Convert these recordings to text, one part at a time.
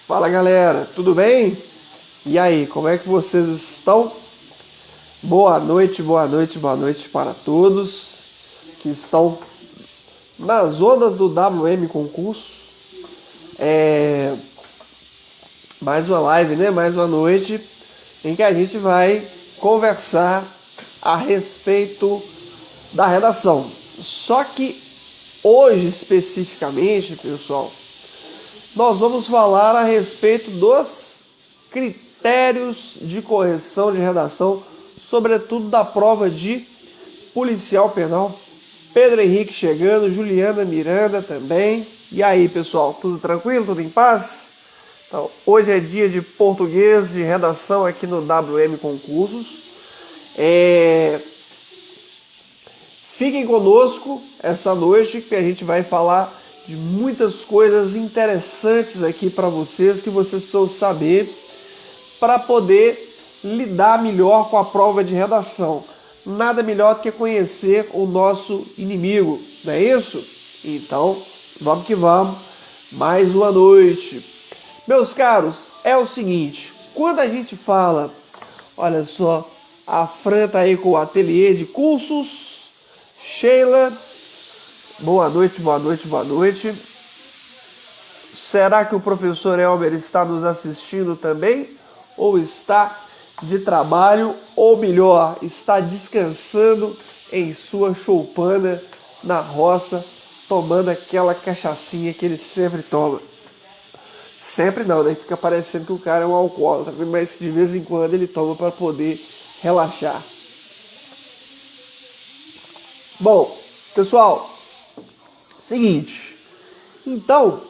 Fala galera, tudo bem? E aí, como é que vocês estão? Boa noite, boa noite, boa noite para todos que estão nas ondas do WM Concurso. Mais uma live, né? Mais uma noite em que a gente vai conversar a respeito da redação. Só que hoje especificamente, pessoal, nós vamos falar a respeito dos critérios de correção de redação, sobretudo da prova de policial penal. Pedro Henrique chegando, Juliana Miranda também. E aí, pessoal, tudo tranquilo? Tudo em paz? Então, hoje é dia de português de redação aqui no WM Concursos. Fiquem conosco essa noite que a gente vai falar de muitas coisas interessantes aqui para vocês, que vocês precisam saber para poder lidar melhor com a prova de redação. Nada melhor do que conhecer o nosso inimigo, não é isso? Então, vamos que vamos. Mais uma noite. Meus caros, é o seguinte, quando a gente fala, olha só, a Fran tá aí com o ateliê de cursos, Sheila, boa noite, boa noite, boa noite. Será que o professor Elber está nos assistindo também? Ou está de trabalho? Ou melhor, está descansando em sua choupana na roça, tomando aquela cachaçinha que ele sempre toma? Sempre não, né? Fica parecendo que o cara é um alcoólatra, mas de vez em quando ele toma para poder relaxar. Bom, pessoal, seguinte, então,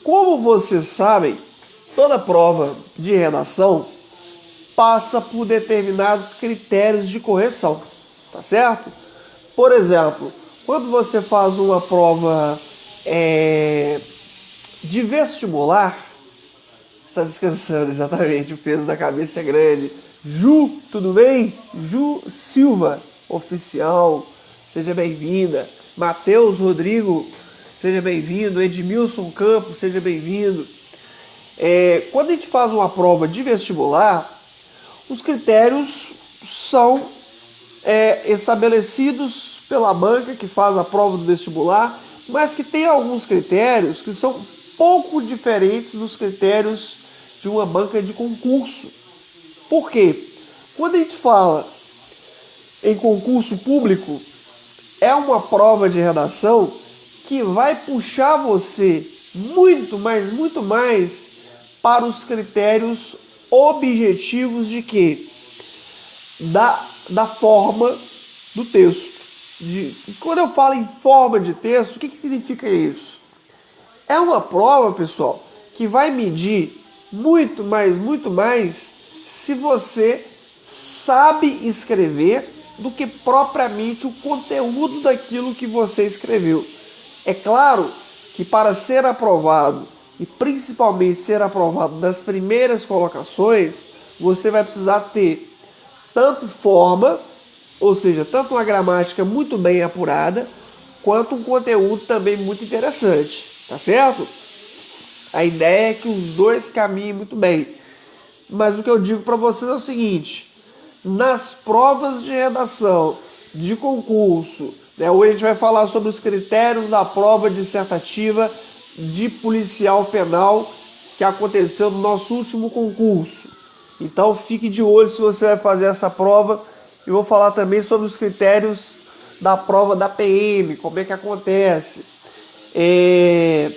como vocês sabem, toda prova de redação passa por determinados critérios de correção, tá certo? Por exemplo, quando você faz uma prova de vestibular, está descansando, exatamente, o peso da cabeça é grande. Ju, tudo bem? Ju Silva, oficial, seja bem-vinda. Matheus Rodrigo, seja bem-vindo. Edmilson Campos, seja bem-vindo. Quando a gente faz uma prova de vestibular, os critérios são estabelecidos pela banca que faz a prova do vestibular, mas que tem alguns critérios que são pouco diferentes dos critérios de uma banca de concurso. Por quê? Quando a gente fala em concurso público, é uma prova de redação que vai puxar você muito mais para os critérios objetivos de quê? Da forma do texto. Quando eu falo em forma de texto, o que significa isso? É uma prova, pessoal, que vai medir muito mais se você sabe escrever do que propriamente o conteúdo daquilo que você escreveu. É claro que para ser aprovado, e principalmente ser aprovado nas primeiras colocações, você vai precisar ter tanto forma, ou seja, tanto uma gramática muito bem apurada, quanto um conteúdo também muito interessante, tá certo? A ideia é que os dois caminhem muito bem. Mas o que eu digo para vocês é o seguinte, nas provas de redação, de concurso, né, hoje a gente vai falar sobre os critérios da prova dissertativa de policial penal que aconteceu no nosso último concurso. Então fique de olho se você vai fazer essa prova. Eu vou falar também sobre os critérios da prova da PM, como é que acontece. É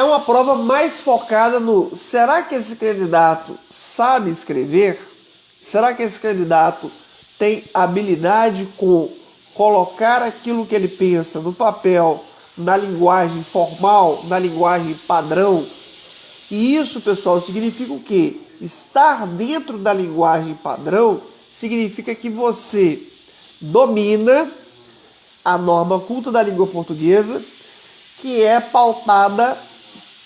uma prova mais focada no: será que esse candidato sabe escrever? Será que esse candidato tem habilidade com colocar aquilo que ele pensa no papel, na linguagem formal, na linguagem padrão? E isso, pessoal, significa o quê? Estar dentro da linguagem padrão significa que você domina a norma culta da língua portuguesa, que é pautada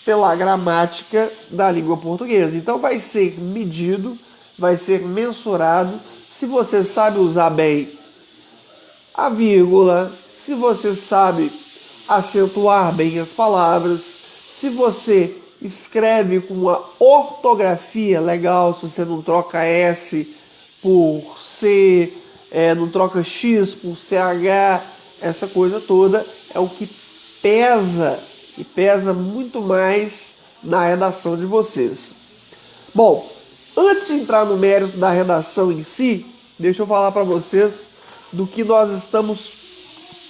pela gramática da língua portuguesa. Então vai ser medido, vai ser mensurado se você sabe usar bem a vírgula, se você sabe acentuar bem as palavras, se você escreve com uma ortografia legal, se você não troca S por C, não troca X por CH, essa coisa toda é o que pesa, e pesa muito mais na redação de vocês. Bom, antes de entrar no mérito da redação em si, deixa eu falar para vocês do que nós estamos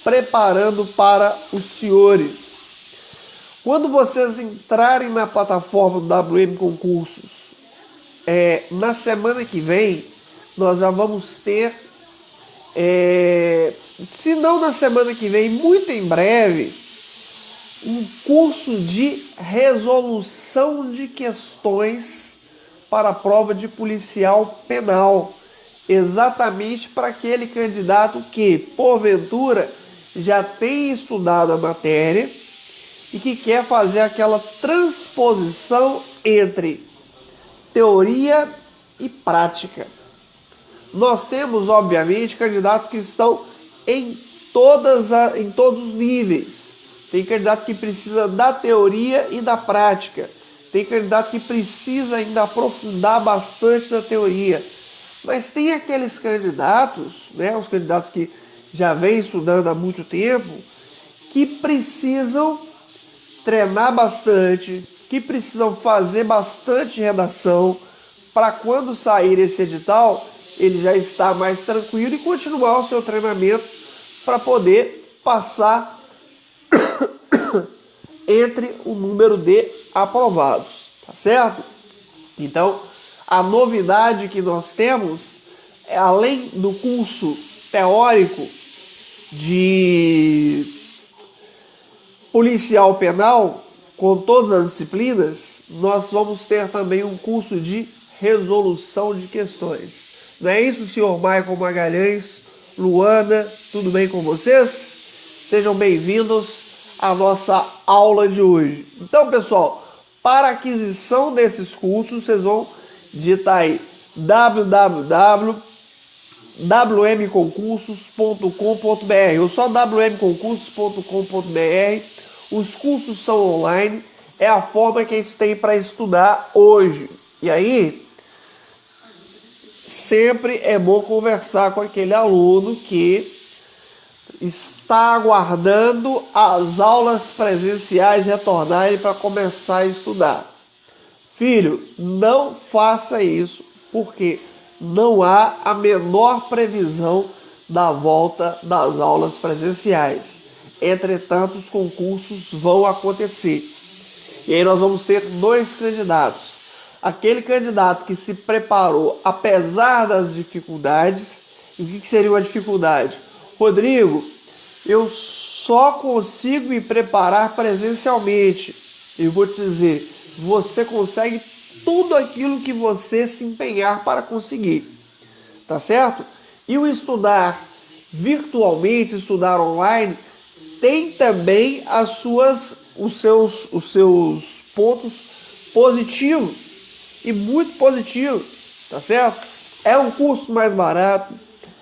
preparando para os senhores. Quando vocês entrarem na plataforma do WM Concursos, na semana que vem, nós já vamos ter, se não na semana que vem, muito em breve, um curso de resolução de questões para a prova de policial penal. Exatamente para aquele candidato que, porventura, já tem estudado a matéria e que quer fazer aquela transposição entre teoria e prática. Nós temos, obviamente, candidatos que estão em todos os níveis. Tem candidato que precisa da teoria e da prática. Tem candidato que precisa ainda aprofundar bastante na teoria. Mas tem aqueles candidatos, os candidatos que já vêm estudando há muito tempo, que precisam treinar bastante, que precisam fazer bastante redação, para quando sair esse edital, ele já está mais tranquilo e continuar o seu treinamento para poder passar entre o número de aprovados, tá certo? Então, a novidade que nós temos, além do curso teórico de policial penal, com todas as disciplinas, nós vamos ter também um curso de resolução de questões. Não é isso, senhor Michael Magalhães, Luana, tudo bem com vocês? Sejam bem-vindos à nossa aula de hoje. Então, pessoal, para aquisição desses cursos, vocês vão digitar aí www.wmconcursos.com.br ou só wmconcursos.com.br. Os cursos são online, é a forma que a gente tem para estudar hoje. E aí, sempre é bom conversar com aquele aluno que está aguardando as aulas presenciais retornarem para começar a estudar. Filho, não faça isso, porque não há a menor previsão da volta das aulas presenciais. Entretanto, os concursos vão acontecer. E aí nós vamos ter dois candidatos. Aquele candidato que se preparou apesar das dificuldades. E o que seria uma dificuldade? Rodrigo, eu só consigo me preparar presencialmente. Eu vou te dizer, você consegue tudo aquilo que você se empenhar para conseguir. Tá certo? E o estudar virtualmente, estudar online, tem também os seus pontos positivos e muito positivos, tá certo? É um curso mais barato,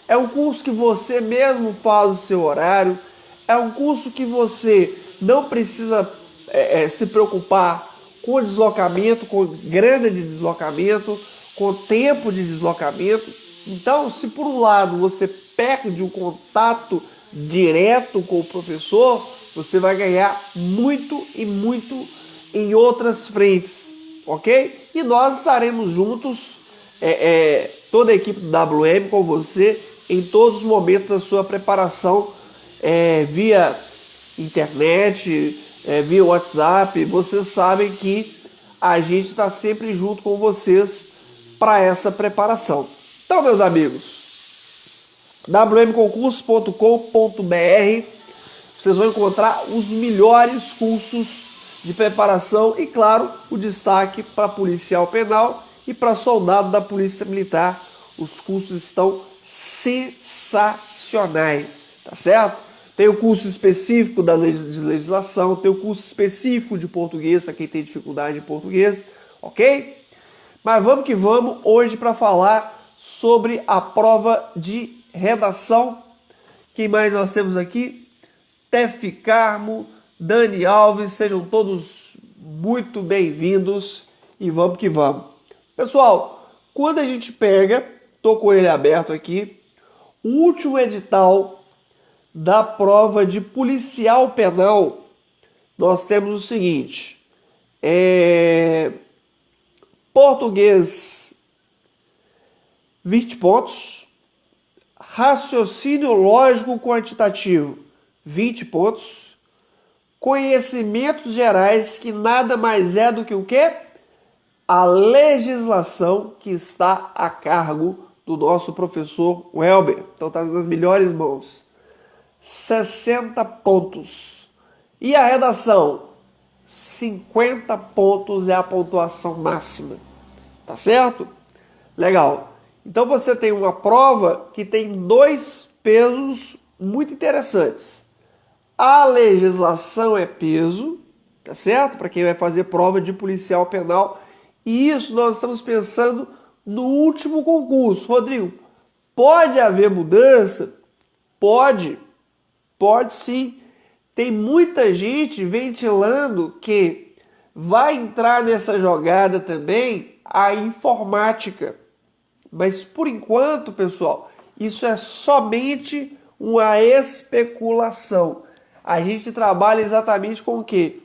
é um curso que você mesmo faz o seu horário, é um curso que você não precisa se preocupar com deslocamento, com grana de deslocamento, com tempo de deslocamento. Então, se por um lado você perde o contato direto com o professor, você vai ganhar muito e muito em outras frentes, ok? E nós estaremos juntos, toda a equipe do WM com você, em todos os momentos da sua preparação, via internet, via WhatsApp. Vocês sabem que a gente está sempre junto com vocês para essa preparação. Então, meus amigos, wmconcursos.com.br, vocês vão encontrar os melhores cursos de preparação e, claro, o destaque para policial penal e para soldado da Polícia Militar. Os cursos estão sensacionais, tá certo? Tem o curso específico de legislação, tem o curso específico de português para quem tem dificuldade em português, ok? Mas vamos que vamos hoje para falar sobre a prova de redação. Quem mais nós temos aqui? Tef Carmo, Dani Alves, sejam todos muito bem-vindos e vamos que vamos. Pessoal, quando a gente pega, tô com ele aberto aqui, o último edital da prova de policial penal, nós temos o seguinte, português 20 pontos, raciocínio lógico quantitativo 20 pontos, conhecimentos gerais, que nada mais é do que o quê? A legislação que está a cargo do nosso professor Welber. Então está nas melhores mãos. 60 pontos. E a redação? 50 pontos é a pontuação máxima. Tá certo? Legal. Então você tem uma prova que tem dois pesos muito interessantes. A legislação é peso, tá certo? Para quem vai fazer prova de policial penal. E isso nós estamos pensando no último concurso. Rodrigo, pode haver mudança? Pode sim. Tem muita gente ventilando que vai entrar nessa jogada também a informática. Mas por enquanto, pessoal, isso é somente uma especulação. A gente trabalha exatamente com o quê?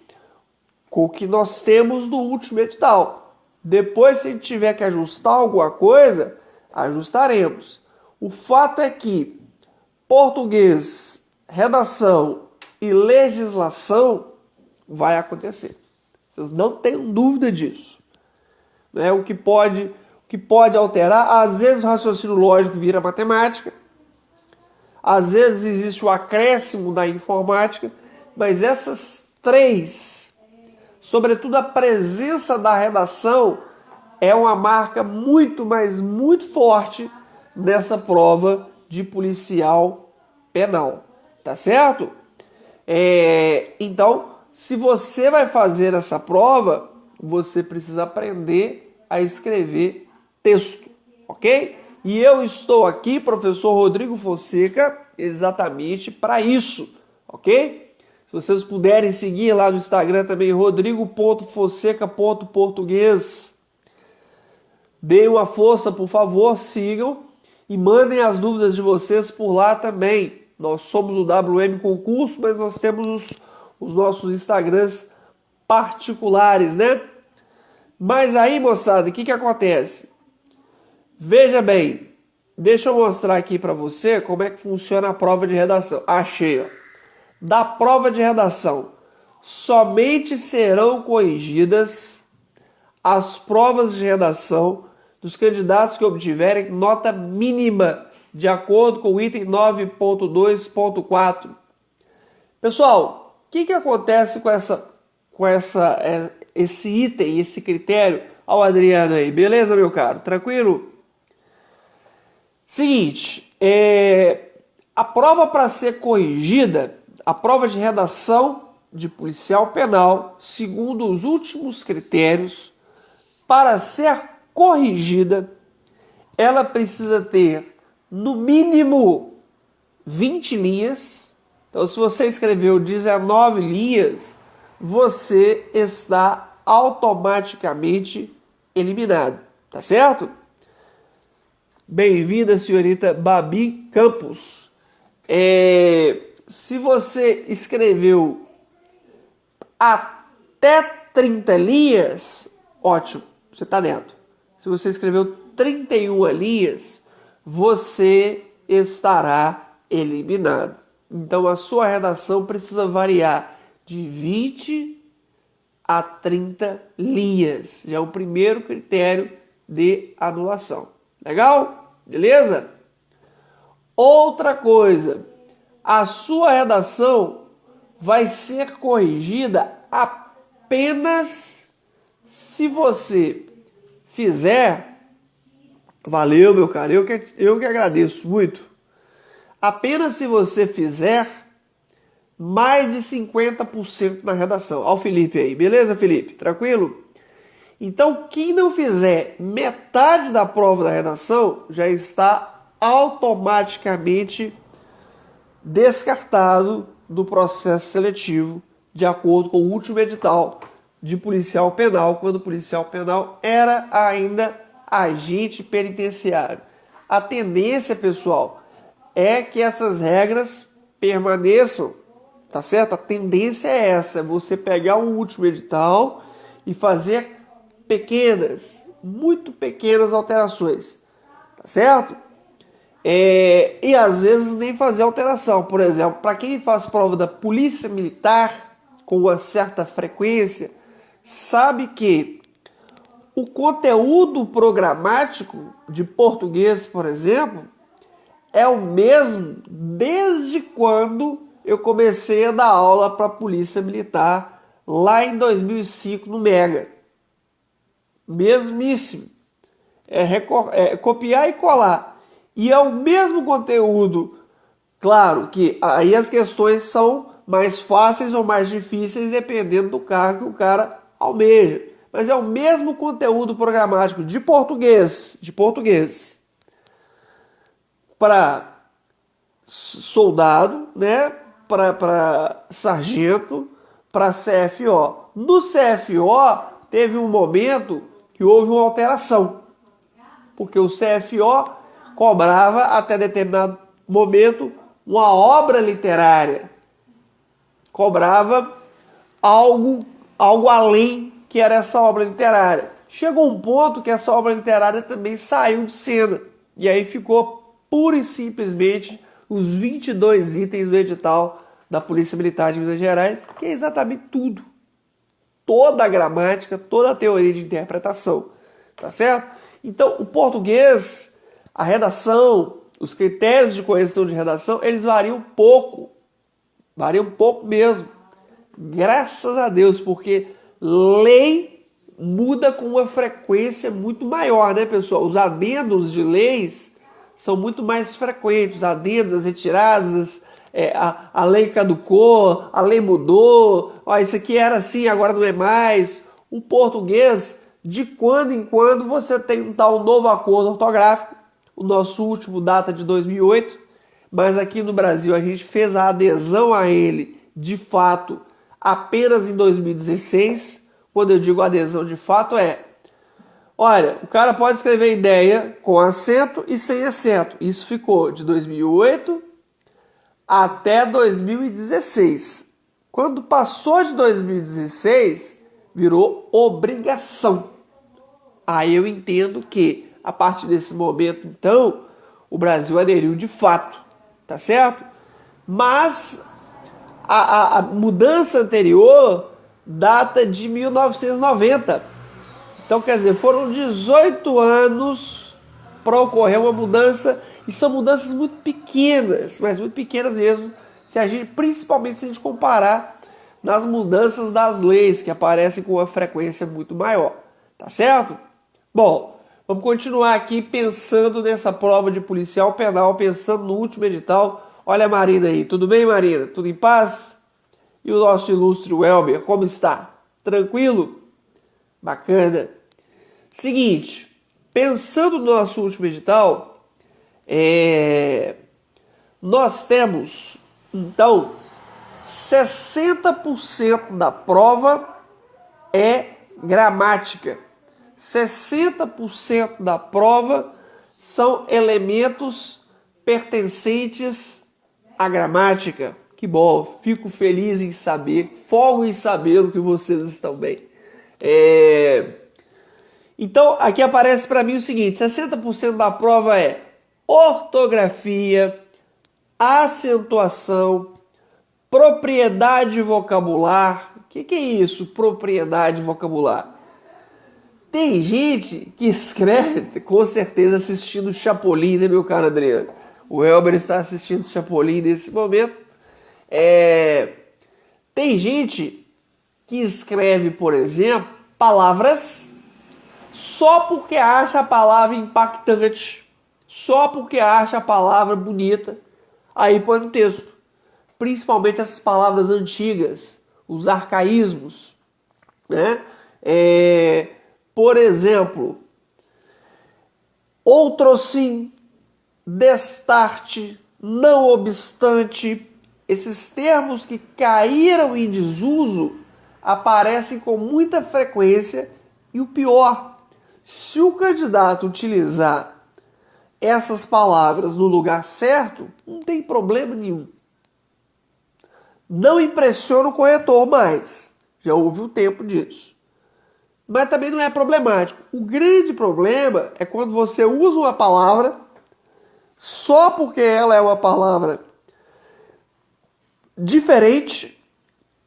Com o que nós temos no último edital. Depois, se a gente tiver que ajustar alguma coisa, ajustaremos. O fato é que português, redação e legislação vai acontecer. Vocês não tenham dúvida disso. Né? O que pode alterar, às vezes o raciocínio lógico vira matemática, às vezes existe o acréscimo da informática, mas essas três, sobretudo a presença da redação, é uma marca muito, mas muito forte nessa prova de policial penal. Tá certo? Então, se você vai fazer essa prova, você precisa aprender a escrever texto, ok? E eu estou aqui, professor Rodrigo Fonseca, exatamente para isso, ok? Se vocês puderem seguir lá no Instagram também, rodrigo.fonseca.português. Deem uma força, por favor, sigam e mandem as dúvidas de vocês por lá também. Nós somos o WM Concurso, mas nós temos os nossos Instagrams particulares, né? Mas aí, moçada, o que acontece? Veja bem, deixa eu mostrar aqui para você como é que funciona a prova de redação. Achei, ó. Da prova de redação, somente serão corrigidas as provas de redação dos candidatos que obtiverem nota mínima, de acordo com o item 9.2.4. Pessoal, o que acontece com esse item, esse critério? Ó, o Adriano aí, beleza, meu caro? Tranquilo? Seguinte, a prova para ser corrigida, a prova de redação de policial penal, segundo os últimos critérios, para ser corrigida, ela precisa ter, no mínimo, 20 linhas. Então, se você escreveu 19 linhas, você está automaticamente eliminado. Tá certo? Bem-vinda, senhorita Babi Campos. Se você escreveu até 30 linhas, ótimo, você está dentro. Se você escreveu 31 linhas, você estará eliminado. Então a sua redação precisa variar de 20 a 30 linhas. Já é o primeiro critério de anulação. Legal? Beleza? Outra coisa, a sua redação vai ser corrigida apenas se você fizer... Valeu, meu cara, eu que agradeço muito. Apenas se você fizer mais de 50% na redação. Olha o Felipe aí, beleza, Felipe? Tranquilo? Então, quem não fizer metade da prova da redação já está automaticamente descartado do processo seletivo, de acordo com o último edital de policial penal, quando o policial penal era ainda agente penitenciário. A tendência, pessoal, é que essas regras permaneçam, tá certo? A tendência é essa, é você pegar o último edital e fazer pequenas, muito pequenas alterações, tá certo? E às vezes nem fazer alteração. Por exemplo, para quem faz prova da Polícia Militar com uma certa frequência, sabe que o conteúdo programático de português, por exemplo, é o mesmo desde quando eu comecei a dar aula para a Polícia Militar lá em 2005 no Mega. Mesmíssimo. É copiar e colar. E é o mesmo conteúdo. Claro que aí as questões são mais fáceis ou mais difíceis dependendo do cargo que o cara almeja. Mas é o mesmo conteúdo programático de português para soldado, né? Para sargento, para CFO. No CFO teve um momento que houve uma alteração, porque o CFO cobrava até determinado momento uma obra literária, cobrava algo além que era essa obra literária. Chegou um ponto que essa obra literária também saiu de cena, e aí ficou pura e simplesmente os 22 itens do edital da Polícia Militar de Minas Gerais, que é exatamente tudo. Toda a gramática, toda a teoria de interpretação, tá certo? Então, o português, a redação, os critérios de correção de redação, eles variam pouco mesmo. Graças a Deus, porque lei muda com uma frequência muito maior, né, pessoal? Os adendos de leis são muito mais frequentes, os adendos, as retiradas, a lei caducou, a lei mudou, isso aqui era assim, agora não é mais. O português, de quando em quando, você tem um tal novo acordo ortográfico, o nosso último data de 2008, mas aqui no Brasil a gente fez a adesão a ele, de fato, apenas em 2016. Quando eu digo adesão de fato olha, o cara pode escrever ideia com acento e sem acento. Isso ficou de 2008 até 2016. Quando passou de 2016, virou obrigação. Aí eu entendo que, a partir desse momento, então, o Brasil aderiu de fato, tá certo? Mas a mudança anterior data de 1990. Então, quer dizer, foram 18 anos para ocorrer uma mudança, e são mudanças muito pequenas, mas muito pequenas mesmo, principalmente se a gente comparar nas mudanças das leis, que aparecem com uma frequência muito maior, tá certo? Bom, vamos continuar aqui pensando nessa prova de policial penal, pensando no último edital. Olha a Marina aí, tudo bem, Marina? Tudo em paz? E o nosso ilustre Welber, como está? Tranquilo? Bacana. Seguinte, pensando no nosso último edital, nós temos, então, 60% da prova é gramática. 60% da prova são elementos pertencentes à gramática. Que bom, fico feliz em saber, folgo em saber que vocês estão bem. Então, aqui aparece para mim o seguinte: 60% da prova é ortografia, acentuação, propriedade vocabular. O que é isso, propriedade vocabular? Tem gente que escreve, com certeza, assistindo Chapolin, né, meu caro Adriano? O Elber está assistindo Chapolin nesse momento. Tem gente que escreve, por exemplo, palavras só porque acha a palavra impactante, só porque acha a palavra bonita, aí põe no texto. Principalmente essas palavras antigas, os arcaísmos, né? Por exemplo, outrossim, destarte, não obstante, esses termos que caíram em desuso aparecem com muita frequência e o pior, se o candidato utilizar essas palavras no lugar certo, não tem problema nenhum. Não impressiona o corretor mais. Já houve um tempo disso. Mas também não é problemático. O grande problema é quando você usa uma palavra só porque ela é uma palavra diferente,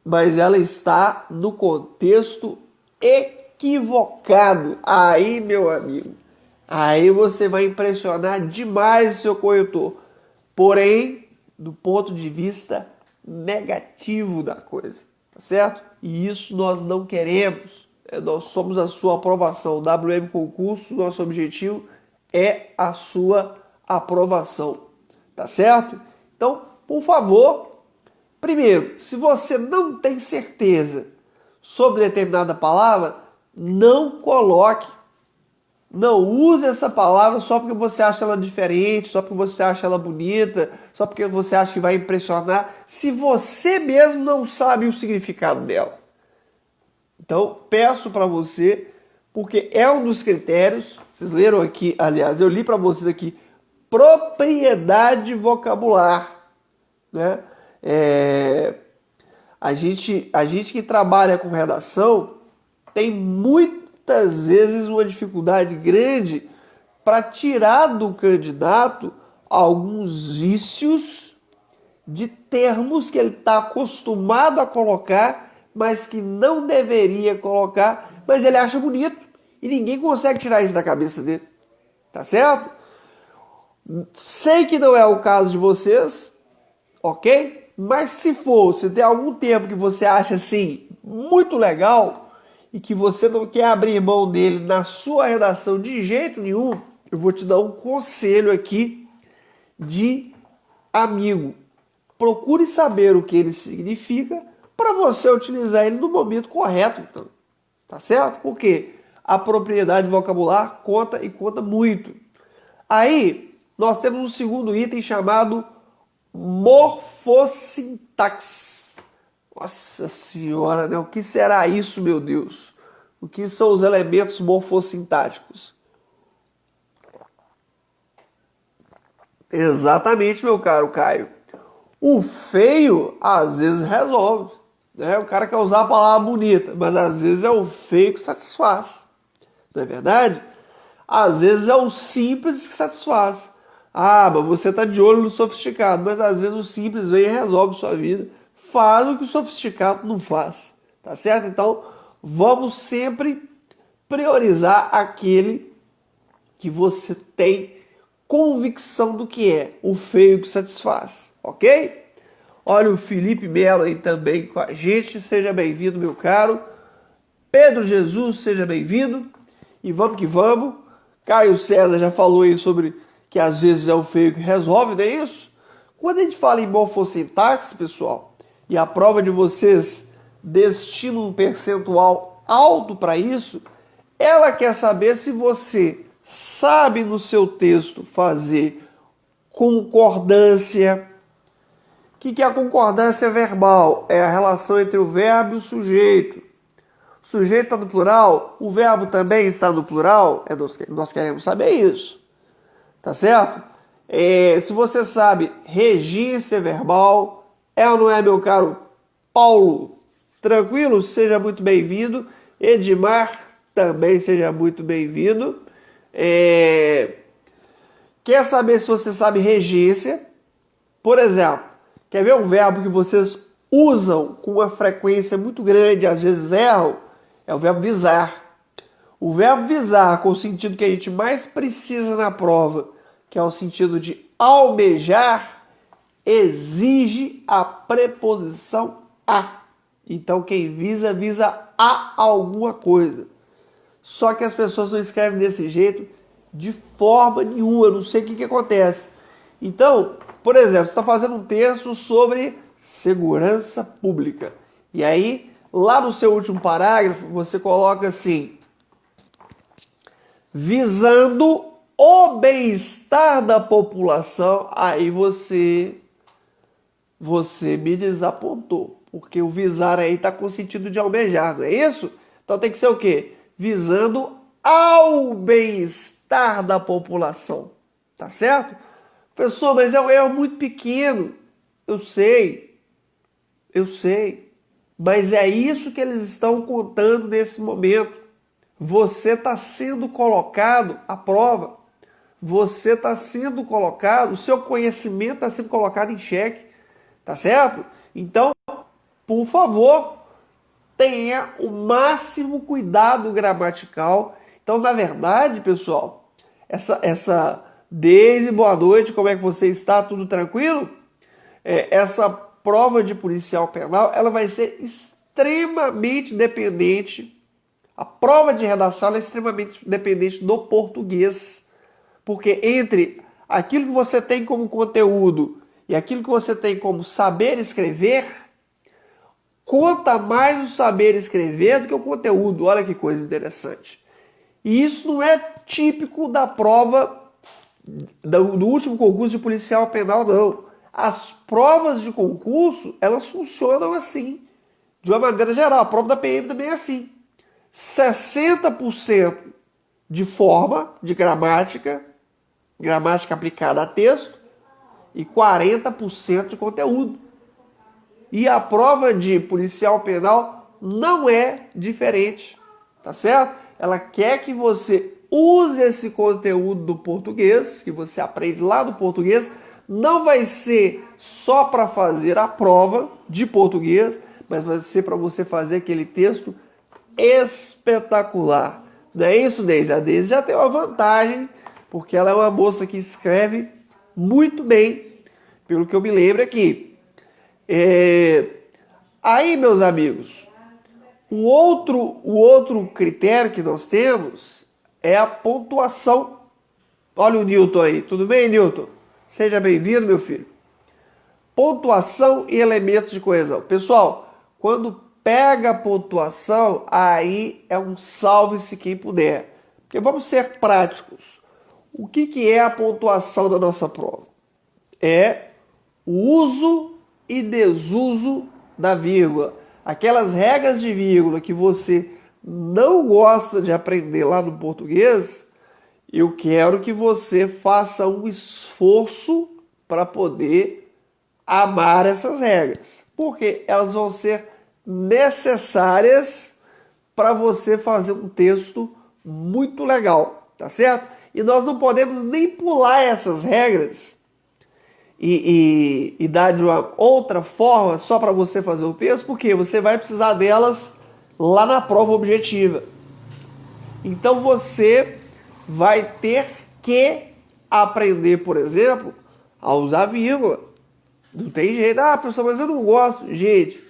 mas ela está no contexto equivocado. Aí, meu amigo, aí você vai impressionar demais o seu corretor. Porém, do ponto de vista negativo da coisa, tá certo? E isso nós não queremos. Nós somos a sua aprovação. WM Concurso, nosso objetivo é a sua aprovação, tá certo? Então, por favor, primeiro, se você não tem certeza sobre determinada palavra, não coloque. Não use essa palavra só porque você acha ela diferente, só porque você acha ela bonita, só porque você acha que vai impressionar, se você mesmo não sabe o significado dela. Então, peço para você, porque é um dos critérios, vocês leram aqui, aliás, eu li para vocês aqui, propriedade vocabular, né? A gente que trabalha com redação tem muitas vezes uma dificuldade grande para tirar do candidato alguns vícios de termos que ele está acostumado a colocar, mas que não deveria colocar, mas ele acha bonito e ninguém consegue tirar isso da cabeça dele, tá certo? Sei que não é o caso de vocês, ok? Mas se for, se tem algum tempo que você acha assim muito legal e que você não quer abrir mão dele na sua redação de jeito nenhum, eu vou te dar um conselho aqui de amigo. Procure saber o que ele significa para você utilizar ele no momento correto, então. Tá certo? Porque a propriedade vocabular conta e conta muito. Aí, nós temos um segundo item chamado morfossintaxe. Nossa senhora, né? O que será isso, meu Deus? O que são os elementos morfossintáticos? Exatamente, meu caro Caio. O feio, às vezes, resolve. Né? O cara quer usar a palavra bonita, mas às vezes é o feio que satisfaz. Não é verdade? Às vezes é o simples que satisfaz. Ah, mas você está de olho no sofisticado, mas às vezes o simples vem e resolve sua vida. Faz o que o sofisticado não faz. Tá certo? Então, vamos sempre priorizar aquele que você tem convicção do que é, o feio que satisfaz. Ok? Olha o Felipe Melo aí também com a gente. Seja bem-vindo, meu caro. Pedro Jesus, seja bem-vindo. E vamos que vamos. Caio César já falou aí sobre que às vezes é o feio que resolve, não é isso? Quando a gente fala em morfossintaxe, pessoal, e a prova de vocês destina um percentual alto para isso, ela quer saber se você sabe no seu texto fazer concordância. O que é a concordância verbal? É a relação entre o verbo e o sujeito. O sujeito está no plural, o verbo também está no plural. Nós queremos saber isso. Tá certo? Se você sabe regência verbal, é ou não é, meu caro Paulo? Tranquilo? Seja muito bem-vindo. Edmar, também seja muito bem-vindo. Quer saber se você sabe regência? Por exemplo, quer ver um verbo que vocês usam com uma frequência muito grande, às vezes erram? É o verbo visar. O verbo visar, com o sentido que a gente mais precisa na prova, que é o sentido de almejar, exige a preposição a. Então quem visa, visa a alguma coisa. Só que as pessoas não escrevem desse jeito de forma nenhuma. Eu não sei o que acontece. Então, por exemplo, você está fazendo um texto sobre segurança pública. E aí, lá no seu último parágrafo, você coloca assim: visando o bem-estar da população. Aí você me desapontou. Porque o visar aí está com sentido de almejar, não é isso? Então tem que ser o quê? Visando ao bem-estar da população. Tá certo? Professor, mas é um erro muito pequeno. Eu sei. Mas é isso que eles estão contando nesse momento. Você está sendo colocado à prova. Você está sendo colocado, o seu conhecimento está sendo colocado em xeque. Tá certo? Então, por favor, tenha o máximo cuidado gramatical. Então, na verdade, pessoal, essa Deise, boa noite, como é que você está? Tudo tranquilo? Essa prova de policial penal, ela vai ser extremamente dependente, a prova de redação é extremamente dependente do português, porque entre aquilo que você tem como conteúdo e aquilo que você tem como saber escrever, conta mais o saber escrever do que o conteúdo. Olha que coisa interessante. E isso não é típico da prova do último concurso de policial penal, não. As provas de concurso, elas funcionam assim, de uma maneira geral. A prova da PM também é assim. 60% de forma, de gramática aplicada a texto, e 40% de conteúdo. E a prova de policial penal não é diferente, tá certo? Ela quer que você use esse conteúdo do português, que você aprende lá do português, não vai ser só para fazer a prova de português, mas vai ser para você fazer aquele texto espetacular. Não é isso, Deise? A Deise já tem uma vantagem, porque ela é uma moça que escreve muito bem, pelo que eu me lembro aqui. Aí, meus amigos, o outro critério que nós temos é a pontuação. Olha o Newton aí. Tudo bem, Newton? Seja bem-vindo, meu filho. Pontuação e elementos de coesão. Pessoal, quando pega a pontuação, aí é um salve-se quem puder. Porque vamos ser práticos. O que é a pontuação da nossa prova? É o uso e desuso da vírgula. Aquelas regras de vírgula que você não gosta de aprender lá no português, eu quero que você faça um esforço para poder amar essas regras. Porque elas vão ser necessárias para você fazer um texto muito legal, tá certo? E nós não podemos nem pular essas regras e dar de uma outra forma só para você fazer o texto, porque você vai precisar delas lá na prova objetiva. Então você vai ter que aprender, por exemplo, a usar vírgula. Não tem jeito. Ah, professor, mas eu não gosto. Gente,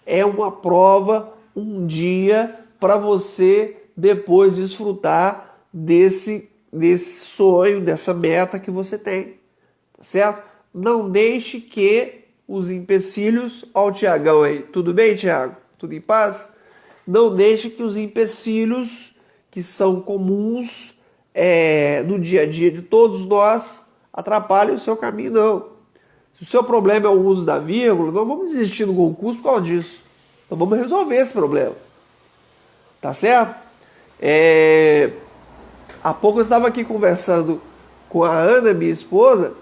é uma prova, um dia para você depois desfrutar desse sonho, dessa meta que você tem. Tá certo? Não deixe que os empecilhos... Olha o Tiagão aí. Tudo bem, Tiago? Tudo em paz? Não deixe que os empecilhos que são comuns no dia a dia de todos nós atrapalhem o seu caminho, não. Se o seu problema é o uso da vírgula, não vamos desistir do concurso por causa disso. Então vamos resolver esse problema. Tá certo? Há pouco eu estava aqui conversando com a Ana, minha esposa,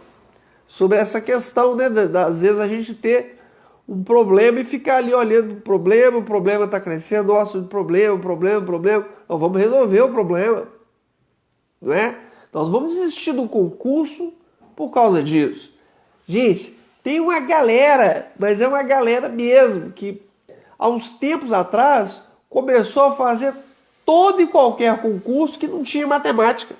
sobre essa questão, né? Às vezes a gente ter um problema e ficar ali olhando o problema está crescendo, nossa, problema. Nós vamos resolver o problema. Não é? Nós vamos desistir do concurso por causa disso. Gente, tem uma galera, mas é uma galera mesmo, que há uns tempos atrás começou a fazer todo e qualquer concurso que não tinha matemática.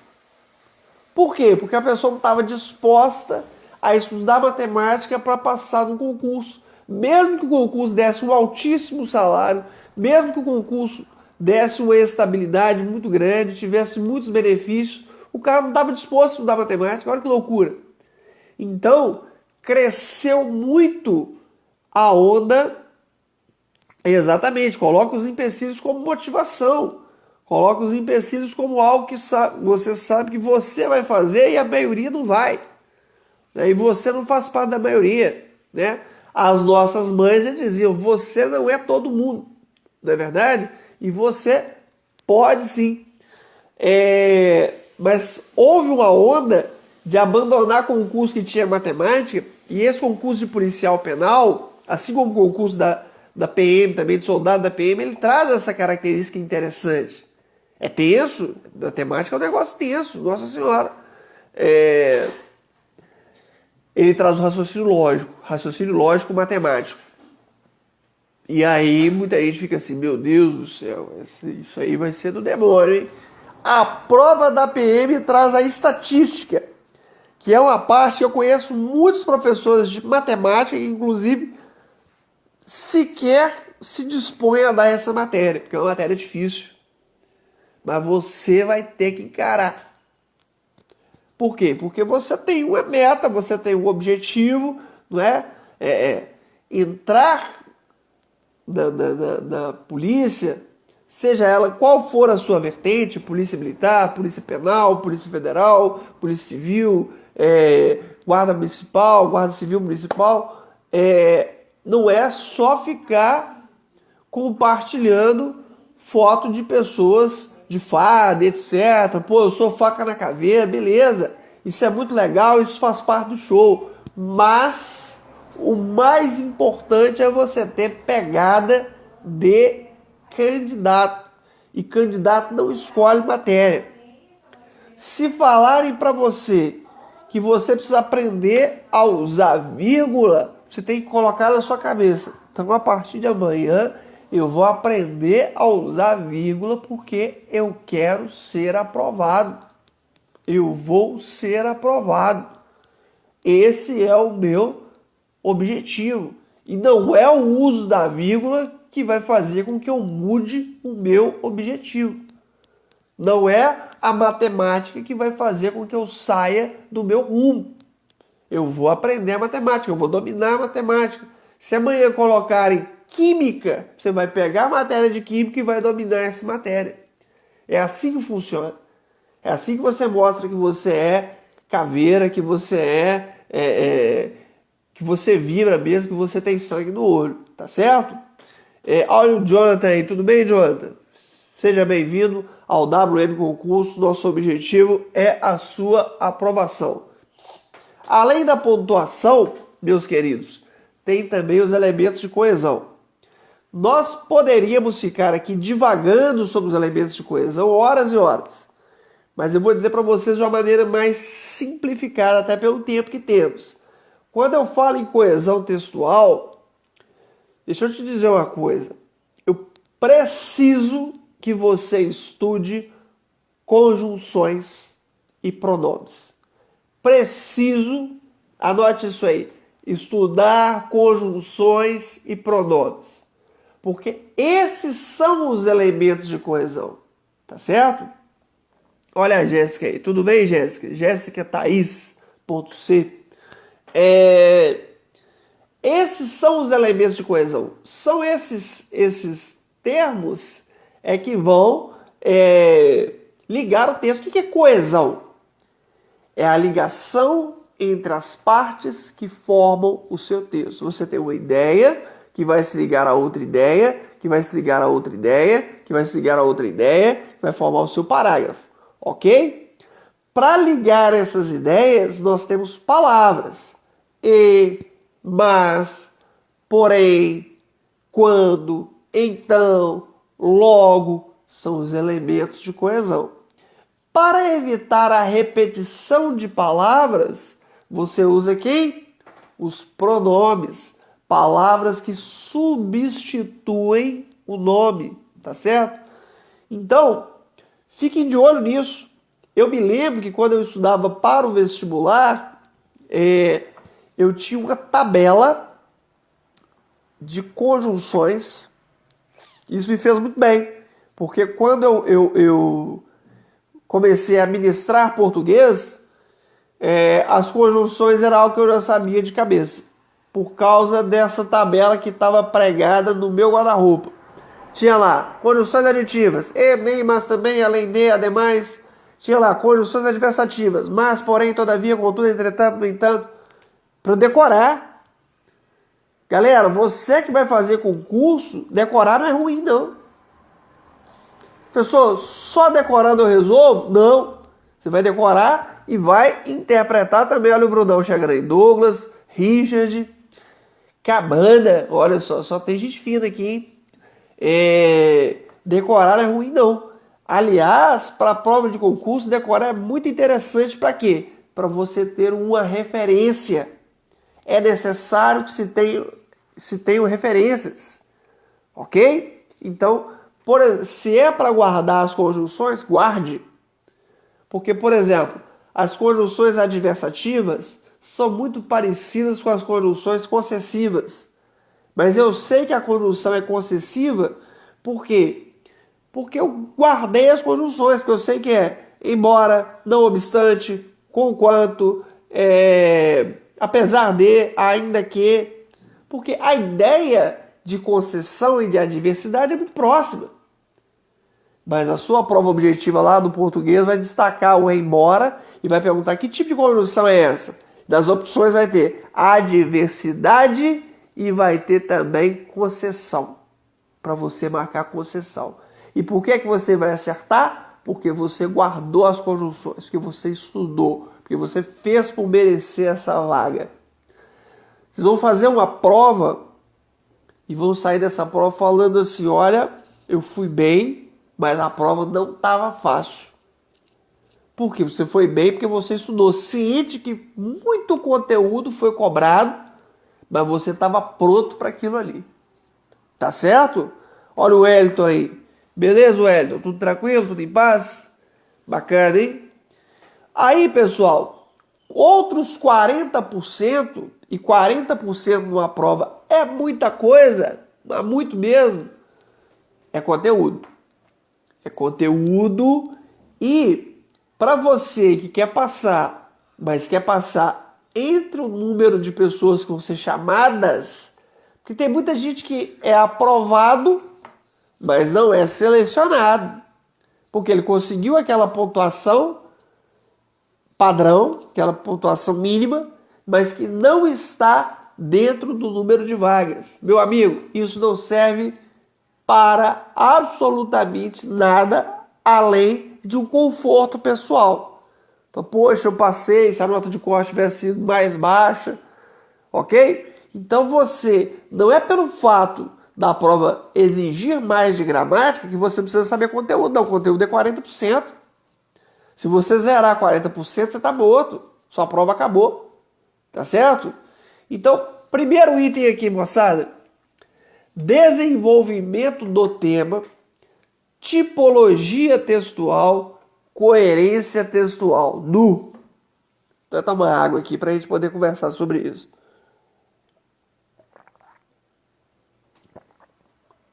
Por quê? Porque a pessoa não estava disposta a estudar matemática para passar no concurso. Mesmo que o concurso desse um altíssimo salário, mesmo que o concurso desse uma estabilidade muito grande, tivesse muitos benefícios, o cara não estava disposto a estudar matemática. Olha que loucura. Então, cresceu muito a onda. Exatamente, coloca os empecilhos como motivação. Coloca os empecilhos como algo que você sabe que você vai fazer e a maioria não vai. E você não faz parte da maioria, né? As nossas mães já diziam, você não é todo mundo, não é verdade? E você pode sim. Mas houve uma onda de abandonar concurso que tinha matemática, e esse concurso de policial penal, assim como o concurso da PM, também de soldado da PM, ele traz essa característica interessante. É tenso, matemática é um negócio tenso, nossa senhora. Ele traz o raciocínio lógico matemático. E aí muita gente fica assim, meu Deus do céu, isso aí vai ser do demônio, hein? A prova da PM traz a estatística, que é uma parte que eu conheço muitos professores de matemática que, inclusive, sequer se dispõem a dar essa matéria, porque é uma matéria difícil. Mas você vai ter que encarar. Por quê? Porque você tem uma meta, você tem um objetivo, não é? Entrar na polícia, seja ela qual for a sua vertente, polícia militar, polícia penal, polícia federal, polícia civil, guarda municipal, guarda civil municipal, não é só ficar compartilhando foto de pessoas de farda, etc. Pô, eu sou faca na caveira, beleza. Isso é muito legal, isso faz parte do show. Mas o mais importante é você ter pegada de candidato. E candidato não escolhe matéria. Se falarem para você que você precisa aprender a usar vírgula, você tem que colocar na sua cabeça. Então, a partir de amanhã, eu vou aprender a usar vírgula porque eu quero ser aprovado. Eu vou ser aprovado. Esse é o meu objetivo. E não é o uso da vírgula que vai fazer com que eu mude o meu objetivo. Não é a matemática que vai fazer com que eu saia do meu rumo. Eu vou aprender a matemática, eu vou dominar a matemática. Se amanhã colocarem química, você vai pegar a matéria de química e vai dominar essa matéria. É assim que funciona. É assim que você mostra que você é caveira, que você que você vibra mesmo, que você tem sangue no olho, tá certo? Olha o Jonathan aí, tudo bem, Jonathan? Seja bem-vindo ao WM Concurso. Nosso objetivo é a sua aprovação. Além da pontuação, meus queridos, tem também os elementos de coesão. Nós poderíamos ficar aqui divagando sobre os elementos de coesão horas e horas. Mas eu vou dizer para vocês de uma maneira mais simplificada, até pelo tempo que temos. Quando eu falo em coesão textual, deixa eu te dizer uma coisa. Eu preciso que você estude conjunções e pronomes. Preciso, anote isso aí, estudar conjunções e pronomes. Porque esses são os elementos de coesão, tá certo? Olha a Jéssica aí, tudo bem, Jéssica? Jéssica Thaís.c. Esses são os elementos de coesão. São esses termos que vão ligar o texto. O que é coesão? É a ligação entre as partes que formam o seu texto. Você tem uma ideia que vai se ligar a outra ideia, que vai se ligar a outra ideia, que vai se ligar a outra ideia, que vai formar o seu parágrafo. Ok? Para ligar essas ideias, nós temos palavras. E, mas, porém, quando, então, logo, são os elementos de coesão. Para evitar a repetição de palavras, você usa quem? Os pronomes. Palavras que substituem o nome, tá certo? Então, fiquem de olho nisso. Eu me lembro que quando eu estudava para o vestibular, eu tinha uma tabela de conjunções. Isso me fez muito bem, porque quando eu comecei a ministrar português, as conjunções eram algo que eu já sabia de cabeça, por causa dessa tabela que estava pregada no meu guarda-roupa. Tinha lá conjunções aditivas, e, nem, mas também, além de, ademais. Tinha lá conjunções adversativas, mas, porém, todavia, contudo, entretanto, no entanto. Para eu decorar. Galera, você que vai fazer concurso, decorar não é ruim, não. Professor, só decorando eu resolvo? Não. Você vai decorar e vai interpretar também. Olha o Brunão chegando aí. Douglas, Richard, Cabana. Olha só tem gente fina aqui, hein? Decorar não é ruim, não. Aliás, para a prova de concurso, decorar é muito interessante para quê? Para você ter uma referência. É necessário que se tenham referências. Ok? Então, se é para guardar as conjunções, guarde. Porque, por exemplo, as conjunções adversativas são muito parecidas com as conjunções concessivas. Mas eu sei que a conjunção é concessiva, por quê? Porque eu guardei as conjunções, porque eu sei que é embora, não obstante, conquanto, apesar de, ainda que. Porque a ideia de concessão e de adversidade é muito próxima. Mas a sua prova objetiva lá do português vai destacar o embora e vai perguntar que tipo de conjunção é essa. Das opções vai ter adversidade e vai ter também concessão, para você marcar concessão. E por que você vai acertar? Porque você guardou as conjunções, porque você estudou, porque você fez por merecer essa vaga. Vocês vão fazer uma prova e vão sair dessa prova falando assim, olha, eu fui bem, mas a prova não estava fácil. Por quê? Você foi bem porque você estudou, ciente que muito conteúdo foi cobrado, mas você estava pronto para aquilo ali. Tá certo? Olha o Wellington aí. Beleza, Wellington? Tudo tranquilo? Tudo em paz? Bacana, hein? Aí, pessoal, outros 40%, e 40% numa prova é muita coisa, mas muito mesmo, é conteúdo. É conteúdo e para você que quer passar, mas quer passar entre o número de pessoas que vão ser chamadas, porque tem muita gente que é aprovado, mas não é selecionado, porque ele conseguiu aquela pontuação padrão, aquela pontuação mínima, mas que não está dentro do número de vagas. Meu amigo, isso não serve para absolutamente nada além de um conforto pessoal. Então, poxa, eu passei, se a nota de corte tivesse sido mais baixa, ok? Então você, não é pelo fato da prova exigir mais de gramática que você precisa saber conteúdo. Não, o conteúdo é 40%. Se você zerar 40%, você está morto. Sua prova acabou. Tá certo? Então, primeiro item aqui, moçada. Desenvolvimento do tema, tipologia textual, coerência textual. Nu. Vou tomar água aqui para a gente poder conversar sobre isso.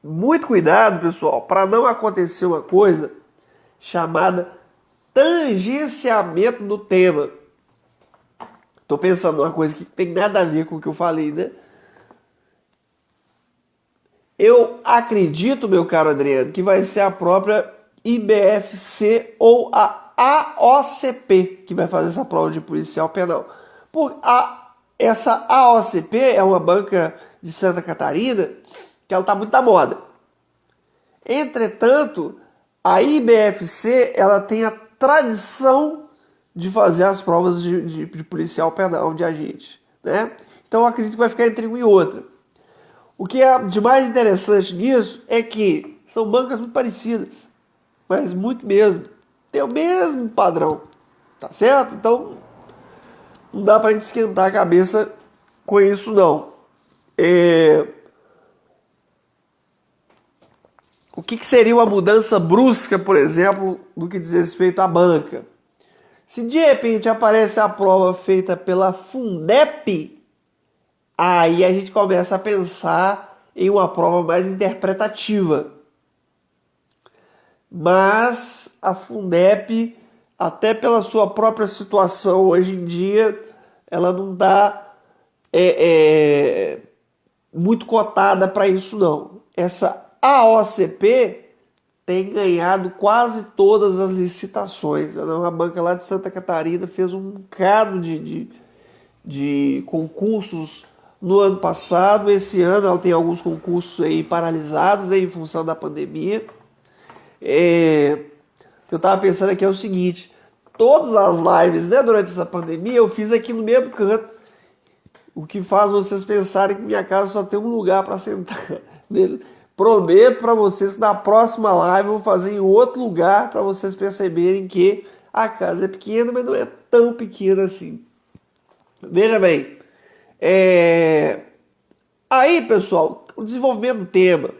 Muito cuidado, pessoal, para não acontecer uma coisa chamada tangenciamento do tema. Estou pensando numa coisa que tem nada a ver com o que eu falei, né? Eu acredito, meu caro Adriano, que vai ser a própria IBFC ou a AOCP que vai fazer essa prova de policial penal. Essa AOCP é uma banca de Santa Catarina que ela está muito na moda. Entretanto, a IBFC ela tem a tradição de fazer as provas de policial penal, de agente, né? Então eu acredito que vai ficar entre uma e outra. O que é de mais interessante nisso é que são bancas muito parecidas, mas muito mesmo. Tem o mesmo padrão, tá certo? Então não dá pra gente esquentar a cabeça com isso não. O que seria uma mudança brusca, por exemplo, no que diz respeito à banca? Se de repente aparece a prova feita pela Fundep, aí a gente começa a pensar em uma prova mais interpretativa. Mas a Fundep, até pela sua própria situação hoje em dia, ela não está muito cotada para isso não. Essa AOCP tem ganhado quase todas as licitações. Ela é uma banca lá de Santa Catarina, fez um bocado de concursos no ano passado. Esse ano ela tem alguns concursos aí paralisados, né, em função da pandemia. O que eu estava pensando aqui é o seguinte: todas as lives, né, durante essa pandemia eu fiz aqui no mesmo canto, o que faz vocês pensarem que minha casa só tem um lugar para sentar. Prometo para vocês que na próxima live eu vou fazer em outro lugar para vocês perceberem que a casa é pequena, mas não é tão pequena assim. Veja bem, aí, pessoal, o desenvolvimento do tema.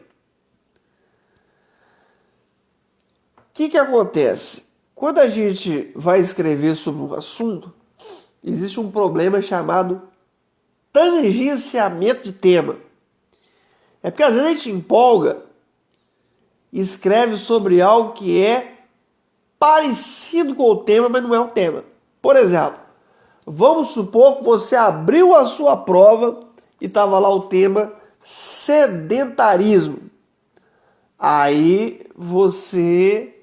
O que acontece? Quando a gente vai escrever sobre um assunto, existe um problema chamado tangenciamento de tema. É porque às vezes a gente empolga e escreve sobre algo que é parecido com o tema, mas não é o tema. Por exemplo, vamos supor que você abriu a sua prova e estava lá o tema sedentarismo. Aí você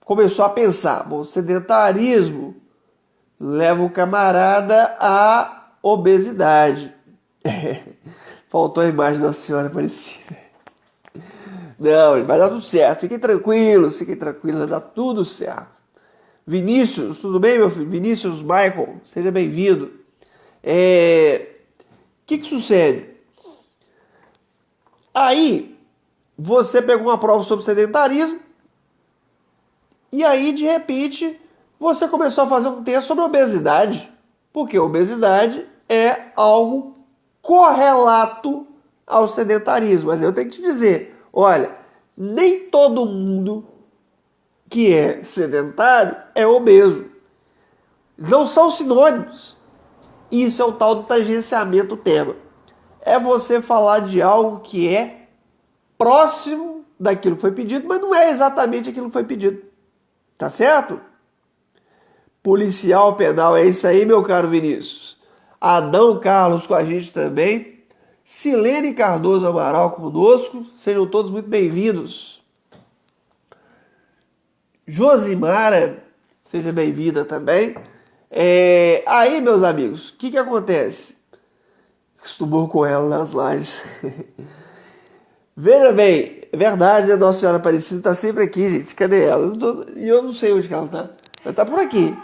começou a pensar, bom, sedentarismo leva o camarada à obesidade. Faltou a imagem da senhora Aparecida. Não, vai dar tudo certo. Fiquem tranquilos, vai dar tudo certo. Vinícius, tudo bem, meu filho? Vinícius Michael, seja bem-vindo. Que sucede? Aí, você pegou uma prova sobre sedentarismo e aí, de repente, você começou a fazer um texto sobre obesidade. Porque obesidade é algo correlato ao sedentarismo. Mas eu tenho que te dizer, olha, nem todo mundo que é sedentário é obeso. Não são sinônimos. Isso é o tal do tangenciamento do tema. É você falar de algo que é próximo daquilo que foi pedido, mas não é exatamente aquilo que foi pedido. Tá certo? Policial penal, é isso aí, meu caro Vinícius. Adão Carlos com a gente também. Silene Cardoso Amaral conosco. Sejam todos muito bem-vindos. Josimara, seja bem-vinda também. Aí, meus amigos, o que acontece? Estou com ela nas lives. Veja bem, é verdade, né? Nossa Senhora Aparecida está sempre aqui, gente. Cadê ela? Eu não sei onde que ela está. Ela está por aqui.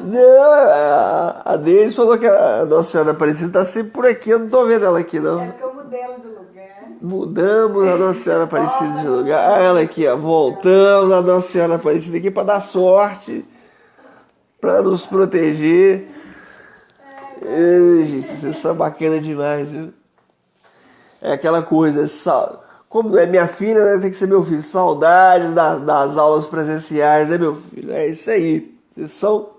Não, a Deise falou que a Nossa Senhora Aparecida está sempre por aqui. Eu não estou vendo ela aqui, não. É porque eu mudei ela de lugar. Mudamos a Nossa Senhora Aparecida de lugar. Ah, ela aqui, ó. Voltamos a Nossa Senhora Aparecida aqui para dar sorte, para nos proteger. Gente, vocês são bacana demais, viu? É aquela coisa, como é minha filha, né, tem que ser meu filho. Saudades das aulas presenciais, né, meu filho? É isso aí. Vocês são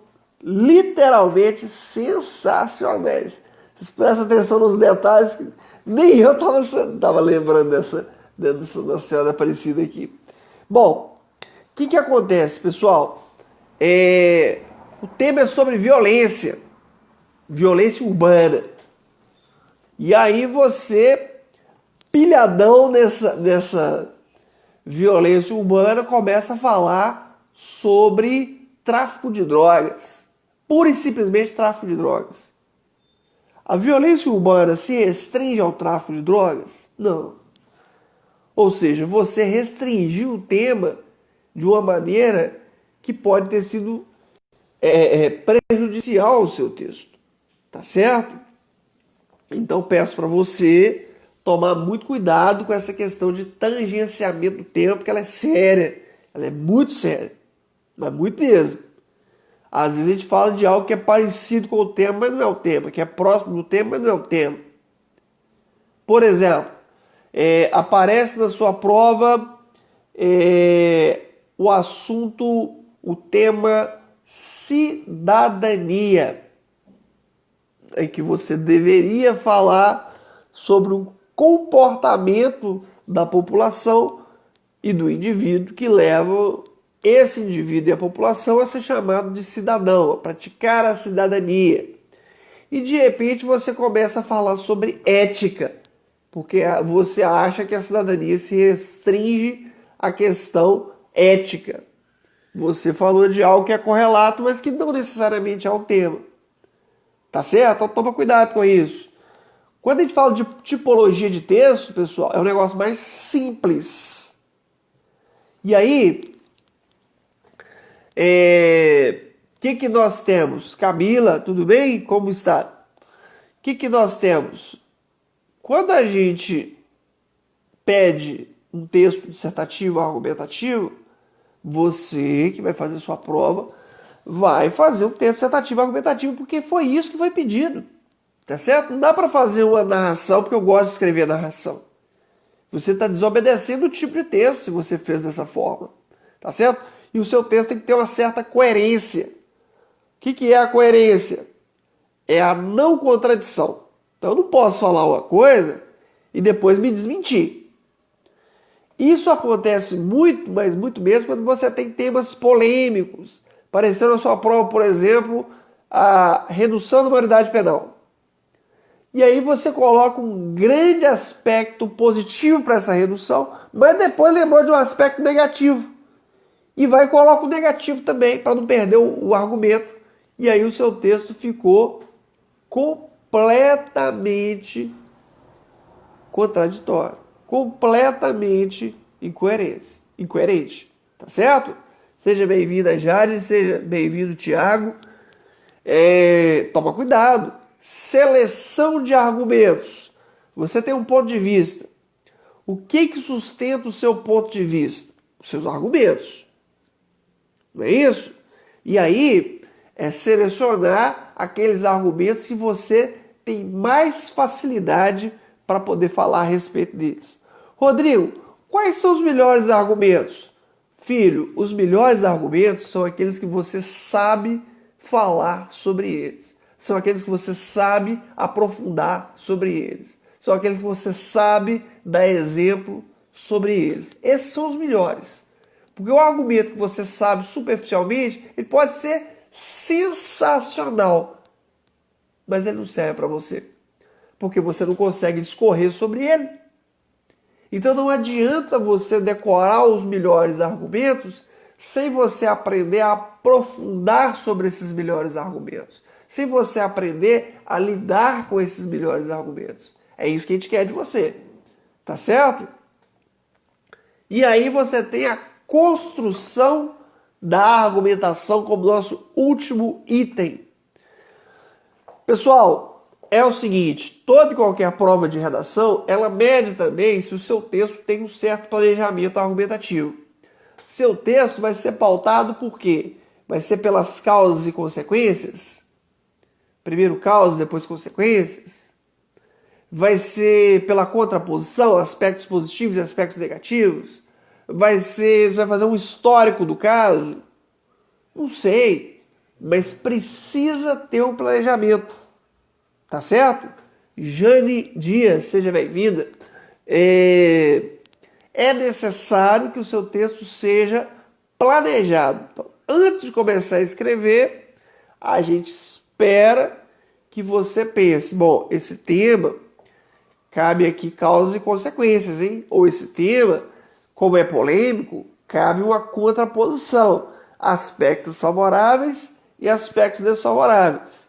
literalmente sensacionais. Vocês prestam atenção nos detalhes que nem eu tava lembrando dessa Nossa Senhora Aparecida aqui. Bom, o que acontece, pessoal? O tema é sobre violência urbana. E aí você, pilhadão nessa violência urbana, começa a falar sobre tráfico de drogas. Pura e simplesmente tráfico de drogas. A violência urbana se restringe ao tráfico de drogas? Não. Ou seja, você restringiu o tema de uma maneira que pode ter sido prejudicial ao seu texto. Tá certo? Então peço para você tomar muito cuidado com essa questão de tangenciamento do tema, porque ela é séria. Ela é muito séria. Mas muito mesmo. Às vezes a gente fala de algo que é parecido com o tema, mas não é o tema. Que é próximo do tema, mas não é o tema. Por exemplo, aparece na sua prova o assunto, o tema cidadania, em que você deveria falar sobre o comportamento da população e do indivíduo que leva esse indivíduo e a população a ser chamado de cidadão, a praticar a cidadania. E de repente você começa a falar sobre ética, porque você acha que a cidadania se restringe à questão ética. Você falou de algo que é correlato, mas que não necessariamente é o tema. Tá certo? Então toma cuidado com isso. Quando a gente fala de tipologia de texto, pessoal, é um negócio mais simples. E aí, que nós temos? Camila, tudo bem? Como está? O que nós temos? Quando a gente pede um texto dissertativo, argumentativo, você que vai fazer sua prova vai fazer um texto dissertativo argumentativo, porque foi isso que foi pedido. Tá certo? Não dá para fazer uma narração porque eu gosto de escrever narração. Você está desobedecendo o tipo de texto se você fez dessa forma. Tá certo? E o seu texto tem que ter uma certa coerência. O que é a coerência? É a não contradição. Então eu não posso falar uma coisa e depois me desmentir. Isso acontece muito, mas muito mesmo, quando você tem temas polêmicos. Apareceu na sua prova, por exemplo, a redução da maioridade penal. E aí você coloca um grande aspecto positivo para essa redução, mas depois lembrou de um aspecto negativo. E vai e coloca o negativo também, para não perder o argumento. E aí o seu texto ficou completamente contraditório, completamente incoerente. Tá certo? Seja bem-vinda, Jade, seja bem-vindo, Tiago. Toma cuidado. Seleção de argumentos. Você tem um ponto de vista. O que sustenta o seu ponto de vista? Os seus argumentos. Não é isso? E aí é selecionar aqueles argumentos que você tem mais facilidade para poder falar a respeito deles. Rodrigo, quais são os melhores argumentos? Filho, os melhores argumentos são aqueles que você sabe falar sobre eles. São aqueles que você sabe aprofundar sobre eles. São aqueles que você sabe dar exemplo sobre eles. Esses são os melhores. Porque o argumento que você sabe superficialmente, ele pode ser sensacional, mas ele não serve para você. Porque você não consegue discorrer sobre ele. Então não adianta você decorar os melhores argumentos sem você aprender a aprofundar sobre esses melhores argumentos. Sem você aprender a lidar com esses melhores argumentos. É isso que a gente quer de você. Tá certo? E aí você tem a construção da argumentação como nosso último item. Pessoal, é o seguinte, toda e qualquer prova de redação, ela mede também se o seu texto tem um certo planejamento argumentativo. Seu texto vai ser pautado por quê? Vai ser pelas causas e consequências? Primeiro causa, depois consequências? Vai ser pela contraposição, aspectos positivos e aspectos negativos? Você vai fazer um histórico do caso? Não sei, mas precisa ter um planejamento. Tá certo? Jane Dias, seja bem-vinda. É necessário que o seu texto seja planejado. Então, antes de começar a escrever, a gente espera que você pense, bom, esse tema cabe aqui causas e consequências, hein? Ou esse tema, como é polêmico, cabe uma contraposição, aspectos favoráveis e aspectos desfavoráveis.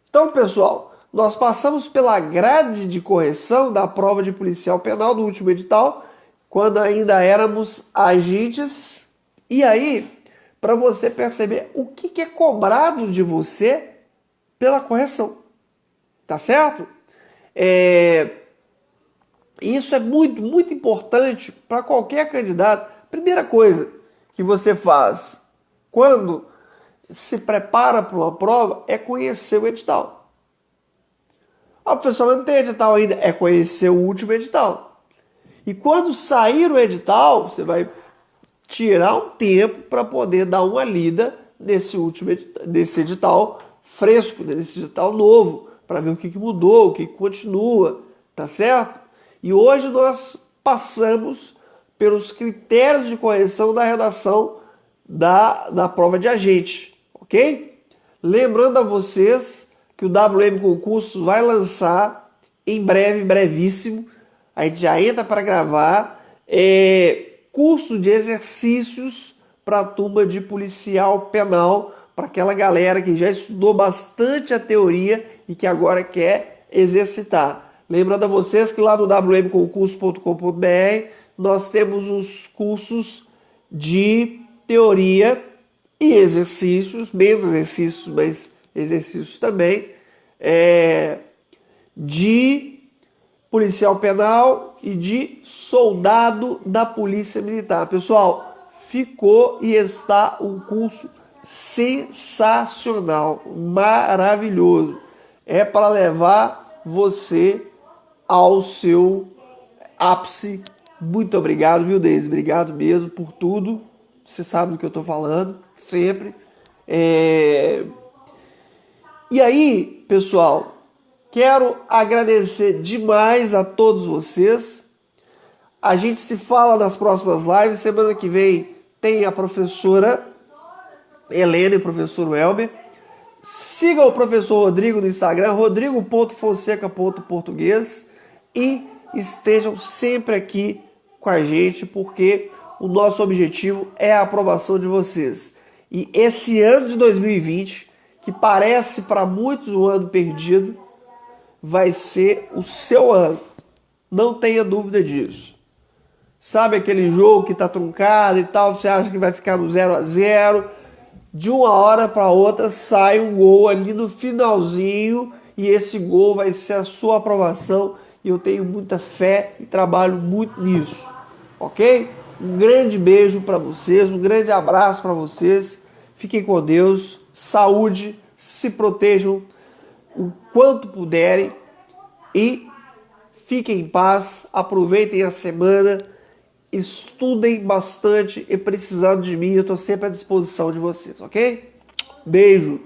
Então, pessoal, nós passamos pela grade de correção da prova de policial penal do último edital, quando ainda éramos agentes. E aí, para você perceber o que é cobrado de você pela correção. Tá certo? Isso é muito, muito importante para qualquer candidato. Primeira coisa que você faz quando se prepara para uma prova é conhecer o edital. Ah, professor, mas não tem edital ainda. É conhecer o último edital. E quando sair o edital, você vai tirar um tempo para poder dar uma lida nesse edital fresco, nesse edital novo, para ver o que mudou, o que continua, tá certo? E hoje nós passamos pelos critérios de correção da redação da prova de agente, ok? Lembrando a vocês que o WM Concurso vai lançar em breve, brevíssimo, a gente já entra para gravar, curso de exercícios para a turma de policial penal, para aquela galera que já estudou bastante a teoria e que agora quer exercitar. Lembrando a vocês que lá no wmconcurso.com.br nós temos os cursos de teoria e exercícios, menos exercícios, mas exercícios também, de policial penal e de soldado da Polícia Militar. Pessoal, ficou e está um curso sensacional, maravilhoso. É para levar você ao seu ápice. Muito obrigado, viu, Deise? Obrigado mesmo por tudo. Você sabe do que eu estou falando, sempre. E aí, pessoal, quero agradecer demais a todos vocês. A gente se fala nas próximas lives. Semana que vem tem a professora Helena e o professor Elber. Siga o professor Rodrigo no Instagram, rodrigo.fonseca.português, e estejam sempre aqui com a gente, porque o nosso objetivo é a aprovação de vocês. E esse ano de 2020, que parece para muitos um ano perdido, vai ser o seu ano. Não tenha dúvida disso. Sabe aquele jogo que está truncado e tal, você acha que vai ficar no 0-0, de uma hora para outra sai um gol ali no finalzinho e esse gol vai ser a sua aprovação, e eu tenho muita fé e trabalho muito nisso, ok? Um grande beijo para vocês, um grande abraço para vocês, fiquem com Deus, saúde, se protejam o quanto puderem e fiquem em paz, aproveitem a semana, estudem bastante e precisando de mim, eu estou sempre à disposição de vocês, ok? Beijo!